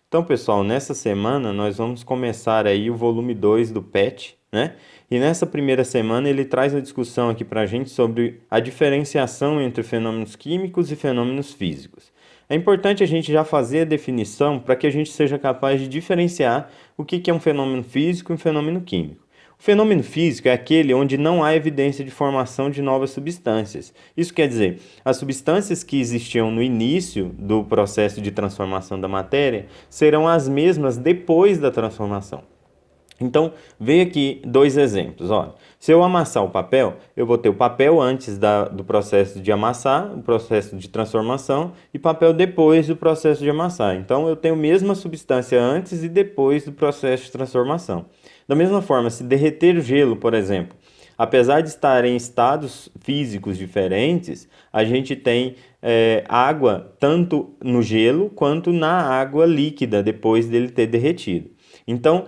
Então, pessoal, nessa semana nós vamos começar aí o volume 2 do PET, né? E nessa primeira semana ele traz a discussão aqui para a gente sobre a diferenciação entre fenômenos químicos e fenômenos físicos. É importante a gente já fazer a definição para que a gente seja capaz de diferenciar o que é um fenômeno físico e um fenômeno químico. O fenômeno físico é aquele onde não há evidência de formação de novas substâncias. Isso quer dizer, as substâncias que existiam no início do processo de transformação da matéria serão as mesmas depois da transformação. Então, veja aqui dois exemplos. Olha, se eu amassar o papel, eu vou ter o papel antes do processo de amassar, o processo de transformação, e papel depois do processo de amassar. Então, eu tenho a mesma substância antes e depois do processo de transformação. Da mesma forma, se derreter o gelo, por exemplo, apesar de estar em estados físicos diferentes, a gente tem água tanto no gelo quanto na água líquida depois dele ter derretido. Então,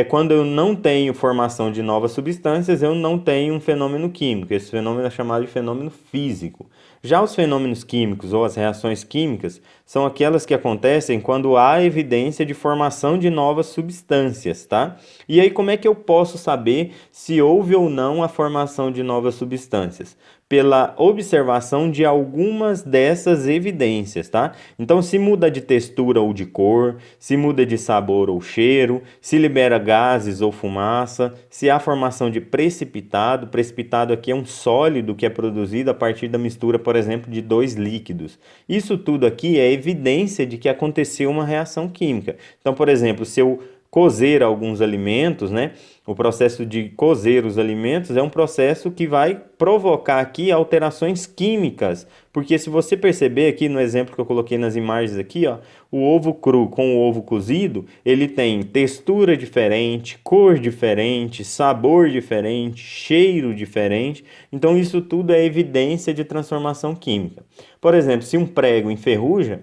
quando eu não tenho formação de novas substâncias, eu não tenho um fenômeno químico. Esse fenômeno é chamado de fenômeno físico. Já os fenômenos químicos ou as reações químicas são aquelas que acontecem quando há evidência de formação de novas substâncias, tá? E aí, como é que eu posso saber se houve ou não a formação de novas substâncias? Pela observação de algumas dessas evidências, tá? Então, se muda de textura ou de cor, se muda de sabor ou cheiro, se libera gases ou fumaça, se há formação de precipitado. Precipitado aqui é um sólido que é produzido a partir da mistura, por exemplo, de dois líquidos. Isso tudo aqui é evidência de que aconteceu uma reação química. Então, por exemplo, se eu cozer alguns alimentos, né? O processo de cozer os alimentos é um processo que vai provocar aqui alterações químicas, porque se você perceber aqui no exemplo que eu coloquei nas imagens aqui, ó, o ovo cru com o ovo cozido, ele tem textura diferente, cor diferente, sabor diferente, cheiro diferente. Então isso tudo é evidência de transformação química. Por exemplo, se um prego enferruja,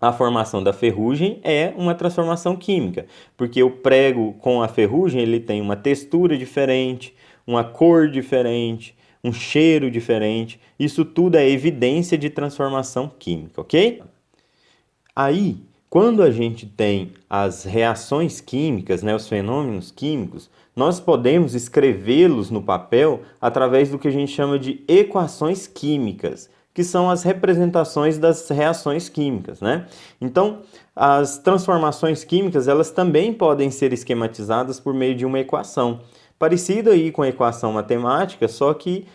a formação da ferrugem é uma transformação química, porque o prego com a ferrugem ele tem uma textura diferente, uma cor diferente, um cheiro diferente. Isso tudo é evidência de transformação química, ok? Aí, quando a gente tem as reações químicas, né, os fenômenos químicos, nós podemos escrevê-los no papel através do que a gente chama de equações químicas, que são as representações das reações químicas, né? Então, as transformações químicas, elas também podem ser esquematizadas por meio de uma equação, parecida aí com a equação matemática, só que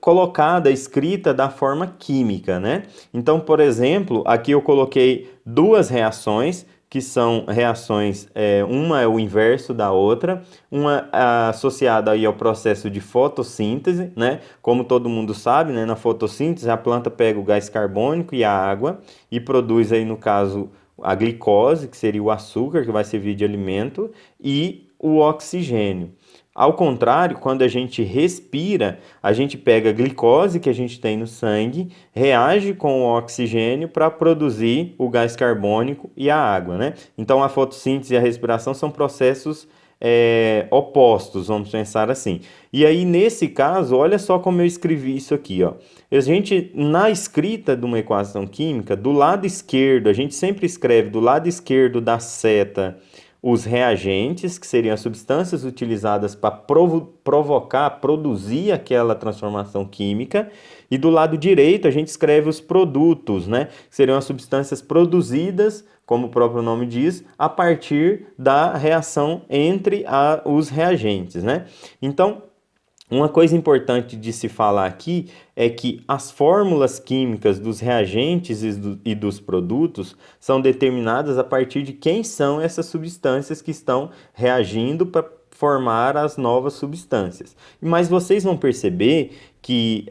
colocada, escrita da forma química, né? Então, por exemplo, aqui eu coloquei duas reações, que são reações, uma é o inverso da outra, uma associada aí ao processo de fotossíntese, né? Como todo mundo sabe, né? Na fotossíntese a planta pega o gás carbônico e a água e produz aí, no caso, a glicose, que seria o açúcar que vai servir de alimento, e o oxigênio. Ao contrário, quando a gente respira, a gente pega a glicose que a gente tem no sangue, reage com o oxigênio para produzir o gás carbônico e a água, né? Então, a fotossíntese e a respiração são processos opostos, vamos pensar assim. E aí, nesse caso, olha só como eu escrevi isso aqui, ó. A gente, na escrita de uma equação química, do lado esquerdo, a gente sempre escreve do lado esquerdo da seta os reagentes, que seriam as substâncias utilizadas para provocar, produzir aquela transformação química, e do lado direito a gente escreve os produtos, né? Que seriam as substâncias produzidas, como o próprio nome diz, a partir da reação entre os reagentes, né? Então, uma coisa importante de se falar aqui é que as fórmulas químicas dos reagentes e dos produtos são determinadas a partir de quem são essas substâncias que estão reagindo para formar as novas substâncias. Mas vocês vão perceber que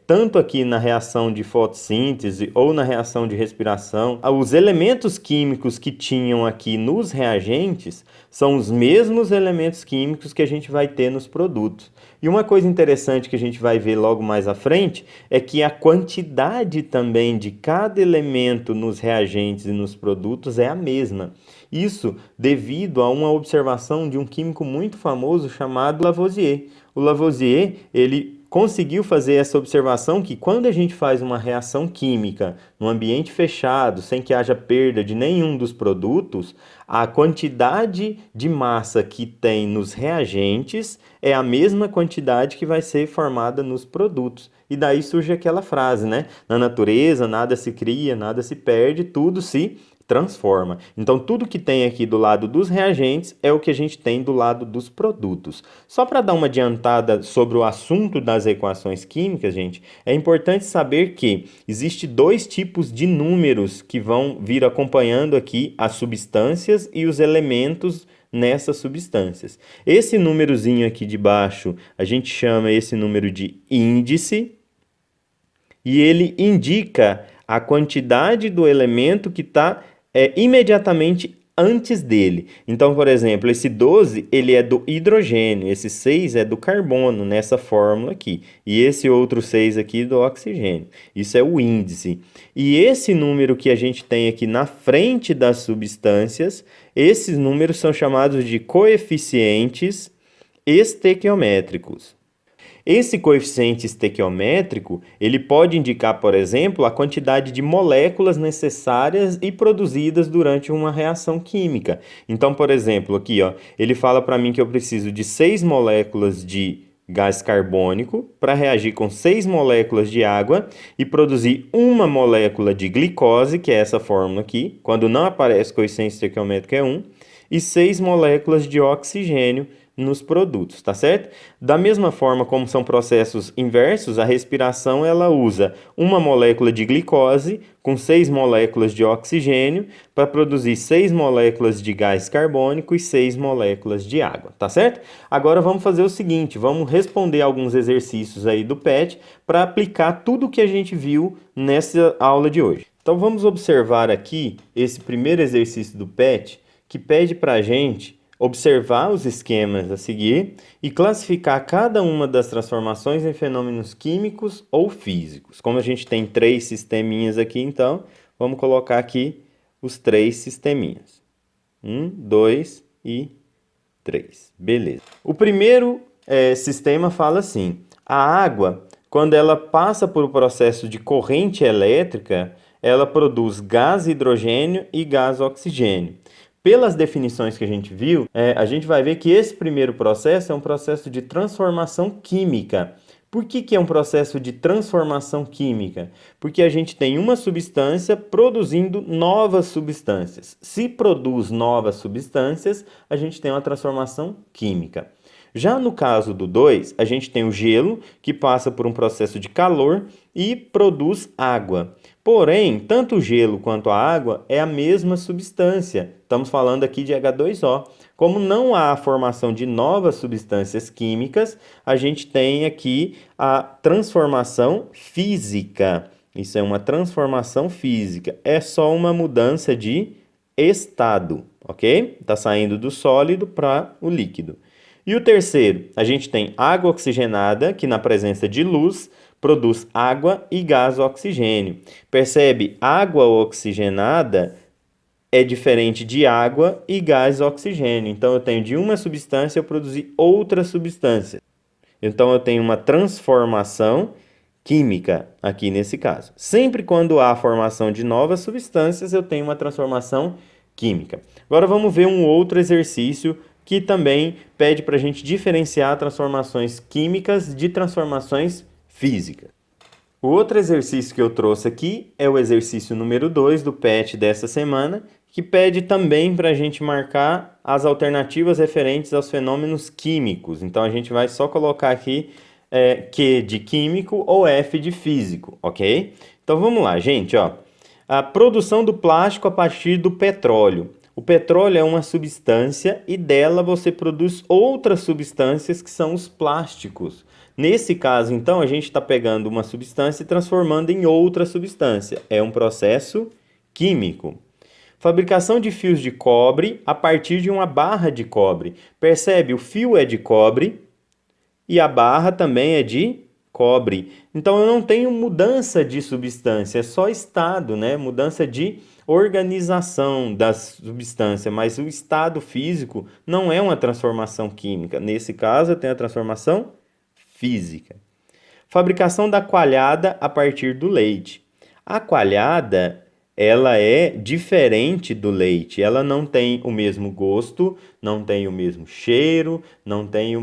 tanto aqui na reação de fotossíntese ou na reação de respiração, os elementos químicos que tinham aqui nos reagentes são os mesmos elementos químicos que a gente vai ter nos produtos. E uma coisa interessante que a gente vai ver logo mais à frente é que a quantidade também de cada elemento nos reagentes e nos produtos é a mesma. Isso devido a uma observação de um químico muito famoso chamado Lavoisier. O Lavoisier, ele conseguiu fazer essa observação que quando a gente faz uma reação química num ambiente fechado, sem que haja perda de nenhum dos produtos, a quantidade de massa que tem nos reagentes é a mesma quantidade que vai ser formada nos produtos. E daí surge aquela frase, né? Na natureza, nada se cria, nada se perde, tudo se transforma. Então, tudo que tem aqui do lado dos reagentes é o que a gente tem do lado dos produtos. Só para dar uma adiantada sobre o assunto das equações químicas, gente, é importante saber que existe dois tipos de números que vão vir acompanhando aqui as substâncias e os elementos nessas substâncias. Esse númerozinho aqui de baixo, a gente chama esse número de índice, e ele indica a quantidade do elemento que está imediatamente antes dele. Então, por exemplo, esse 12 ele é do hidrogênio, esse 6 é do carbono nessa fórmula aqui, e esse outro 6 aqui do oxigênio. Isso é o índice. E esse número que a gente tem aqui na frente das substâncias, esses números são chamados de coeficientes estequiométricos. Esse coeficiente estequiométrico, ele pode indicar, por exemplo, a quantidade de moléculas necessárias e produzidas durante uma reação química. Então, por exemplo, aqui, ó, ele fala para mim que eu preciso de 6 moléculas de gás carbônico para reagir com 6 moléculas de água e produzir uma molécula de glicose, que é essa fórmula aqui, quando não aparece coeficiente estequiométrico é 1, e 6 moléculas de oxigênio nos produtos, tá certo? Da mesma forma como são processos inversos, a respiração ela usa uma molécula de glicose com 6 moléculas de oxigênio para produzir 6 moléculas de gás carbônico e 6 moléculas de água, tá certo? Agora vamos fazer o seguinte, vamos responder alguns exercícios aí do PET para aplicar tudo que a gente viu nessa aula de hoje. Então vamos observar aqui esse primeiro exercício do PET que pede para a gente observar os esquemas a seguir e classificar cada uma das transformações em fenômenos químicos ou físicos. Como a gente tem 3 sisteminhas aqui, então, vamos colocar aqui os 3 sisteminhas. 1, 2 e 3. Beleza. O primeiro sistema fala assim, a água, quando ela passa por um processo de corrente elétrica, ela produz gás hidrogênio e gás oxigênio. Pelas definições que a gente viu, a gente vai ver que esse primeiro processo é um processo de transformação química. Por que é um processo de transformação química? Porque a gente tem uma substância produzindo novas substâncias. Se produz novas substâncias, a gente tem uma transformação química. Já no caso do 2, a gente tem o gelo, que passa por um processo de calor e produz água. Porém, tanto o gelo quanto a água é a mesma substância. Estamos falando aqui de H2O. Como não há a formação de novas substâncias químicas, a gente tem aqui a transformação física. Isso é uma transformação física. É só uma mudança de estado, ok? Está saindo do sólido para o líquido. E o terceiro, a gente tem água oxigenada, que na presença de luz produz água e gás oxigênio. Percebe? Água oxigenada é diferente de água e gás oxigênio. Então, eu tenho de uma substância eu produzir outra substância. Então, eu tenho uma transformação química aqui nesse caso. Sempre quando há a formação de novas substâncias, eu tenho uma transformação química. Agora, vamos ver um outro exercício que também pede para a gente diferenciar transformações químicas de transformações físicas. O outro exercício que eu trouxe aqui é o exercício número 2 do PET dessa semana, que pede também para a gente marcar as alternativas referentes aos fenômenos químicos. Então, a gente vai só colocar aqui Q de químico ou F de físico, ok? Então, vamos lá, gente, ó. A produção do plástico a partir do petróleo. O petróleo é uma substância e dela você produz outras substâncias que são os plásticos. Nesse caso, então, a gente está pegando uma substância e transformando em outra substância. É um processo químico. Fabricação de fios de cobre a partir de uma barra de cobre. Percebe? O fio é de cobre e a barra também é de cobre. Então, eu não tenho mudança de substância, é só estado, né? Mudança de organização da substância, mas o estado físico não é uma transformação química. Nesse caso, eu tenho a transformação física. Fabricação da coalhada a partir do leite. A coalhada, ela é diferente do leite. Ela não tem o mesmo gosto, não tem o mesmo cheiro, não tem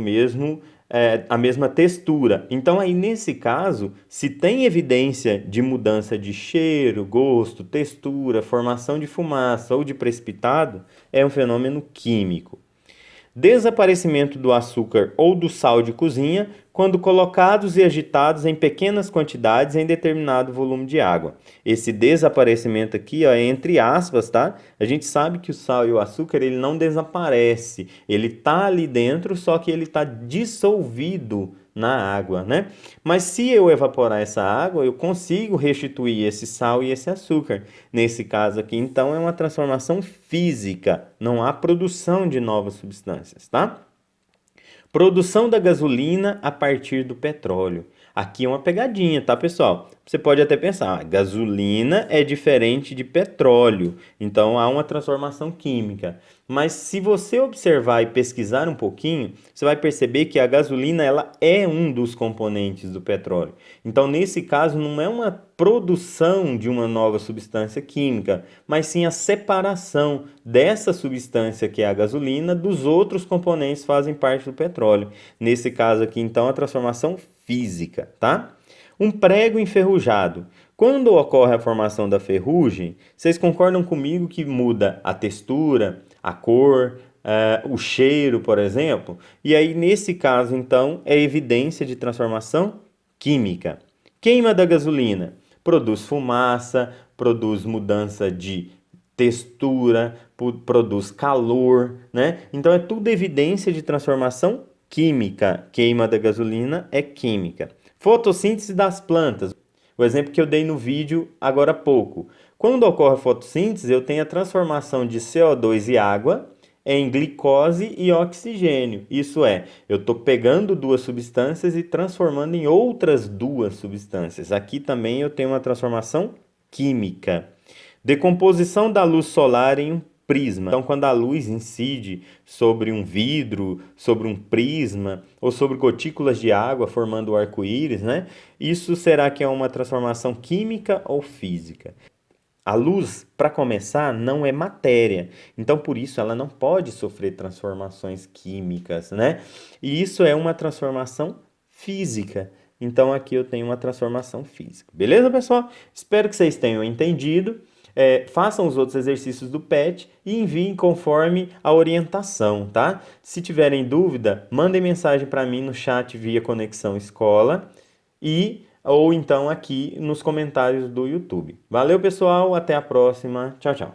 a mesma textura. Então, aí nesse caso, se tem evidência de mudança de cheiro, gosto, textura, formação de fumaça ou de precipitado, é um fenômeno químico. Desaparecimento do açúcar ou do sal de cozinha quando colocados e agitados em pequenas quantidades em determinado volume de água. Esse desaparecimento aqui, ó, é entre aspas, tá? A gente sabe que o sal e o açúcar ele não desaparece, ele tá ali dentro, só que ele tá dissolvido na água, né? Mas se eu evaporar essa água, eu consigo restituir esse sal e esse açúcar. Nesse caso aqui, então, é uma transformação física, não há produção de novas substâncias, tá? Produção da gasolina a partir do petróleo. Aqui é uma pegadinha, tá, pessoal? Você pode até pensar, gasolina é diferente de petróleo, então há uma transformação química. Mas se você observar e pesquisar um pouquinho, você vai perceber que a gasolina ela é um dos componentes do petróleo. Então, nesse caso, não é uma produção de uma nova substância química, mas sim a separação dessa substância que é a gasolina dos outros componentes que fazem parte do petróleo. Nesse caso aqui, então, a transformação física, tá? Um prego enferrujado. Quando ocorre a formação da ferrugem, vocês concordam comigo que muda a textura, a cor, o cheiro, por exemplo? E aí, nesse caso, então, é evidência de transformação química. Queima da gasolina. Produz fumaça, produz mudança de textura, produz calor, né? Então, é tudo evidência de transformação química. Queima da gasolina é química. Fotossíntese das plantas. O exemplo que eu dei no vídeo agora há pouco. Quando ocorre a fotossíntese, eu tenho a transformação de CO2 e água em glicose e oxigênio. Isso é, eu estou pegando duas substâncias e transformando em outras duas substâncias. Aqui também eu tenho uma transformação química. Decomposição da luz solar em um prisma. Então, quando a luz incide sobre um vidro, sobre um prisma ou sobre gotículas de água formando o arco-íris, né? Isso será que é uma transformação química ou física? A luz, para começar, não é matéria, então por isso ela não pode sofrer transformações químicas, né? E isso é uma transformação física. Então aqui eu tenho uma transformação física. Beleza, pessoal? Espero que vocês tenham entendido. Façam os outros exercícios do PET e enviem conforme a orientação, tá? Se tiverem dúvida, mandem mensagem para mim no chat via Conexão Escola ou então aqui nos comentários do YouTube. Valeu, pessoal, até a próxima. Tchau, tchau.